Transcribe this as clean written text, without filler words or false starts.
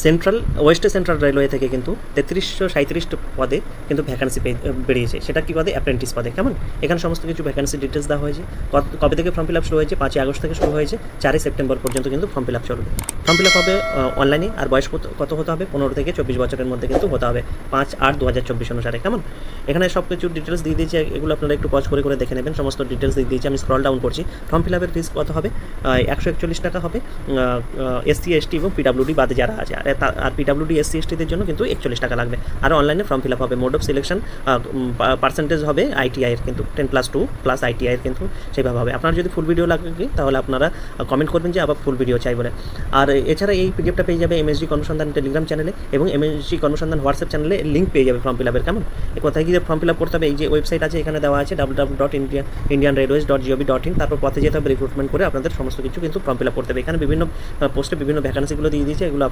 Central West central railway থেকে কিন্তু 3337 পদে কিন্তু ভ্যাকান্সি বেরিয়েছে। সেটা কী পদে? অ্যাপ্রেন্টিস পদে। কেমন? এখানে সমস্ত কিছু ভ্যাকান্সি ডিটেলস দেওয়া হয়েছে। কবে থেকে ফর্ম ফিল আপ শুরু হয়েছে? 5ই আগস্ট থেকে শুরু হয়েছে, 4ই সেপ্টেম্বর পর্যন্ত কিন্তু ফর্ম ফিল আপ চলবে। ফর্ম ফিল আপ হবে অনলাইনে। আর বয়স কত হতে হবে? 15 থেকে 24 বছরের মধ্যে কিন্তু হতে হবে 5/8/2024 অনুসারে। কেমন? এখানে সব কিছু ডিটেলস দিয়ে দিয়েছি, এগুলো আপনারা একটু পজ করে দেখে নেবেন। সমস্ত ডিটেলস দিয়ে দিয়েছি। আমি স্ক্রল ডাউন করছি। ফর্ম ফিল আপের ফিস কত হবে? 141 টাকা হবে। SC ST এবং PWD বাদে যারা আছে, আর PWD SC STদের জন্য কিন্তু 41 টাকা লাগবে। আর অনলাইনে ফর্ম ফিল আপ হবে। মোড অফ সিলেকশন পার্সেন্টেজ হবে ITI এর, কিন্তু 10+2 প্লাস ITI এর কিন্তু সেভাবে হবে। আপনার যদি ফুল ভিডিও লাগে তাহলে আপনারা কমেন্ট করবেন যে আবার ফুল ভিডিও চাই বলে। আর এছাড়া এই পিডিএফটা পেয়ে যাবে MSG কর্মসন্ধান টেলিগ্রাম চ্যানেলে এবং MSG কর্মসন্ধান হোয়াটসঅ্যাপ চ্যানেলে। লিঙ্ক পেয়ে যাবে ফর্ম ফিল আপের। কেমন? কোথায় গিয়ে ফর্ম ফিল আপ করতে হবে? এই যে ওয়েবসাইট আছে এখানে দেওয়া আছে www.indianrailways.gov.in। তারপর পথে যেতে হবে রিক্রুটমেন্ট করে আপনাদের সমস্ত কিছু কিন্তু ফর্ম ফিল আপ করতে হবে। এখানে বিভিন্ন পোস্টে বিভিন্ন ভ্যাকান্সিগুলো দিয়ে দিয়েছে, এগুলো